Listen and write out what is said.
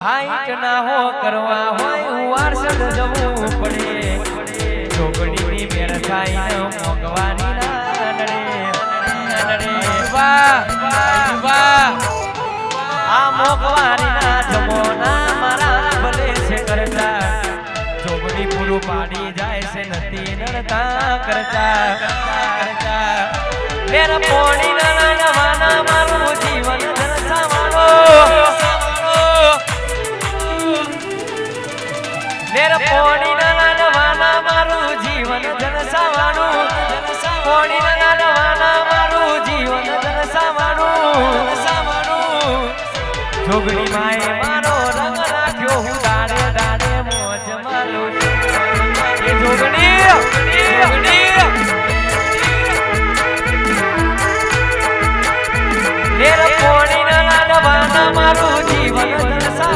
height ના હો કરવા હોય વારસદ જવું પડે છોકરીની મેર થાય ને મોગવાની ના નડે વાહ આ મોગવાની ના જમોના મારા ભલે છે કરતા છોકરી પૂરું પાડી જાય છે નથી નડતા કરતા મેર પોણી ના નવાના મારું જીવન દર્શાવવાનો મેર પોણી ના નવાના મારું જીવન દર્શાવવાનું પોણી ના નવાના મારું જીવન દર્શાવવાનું જોગણી માએ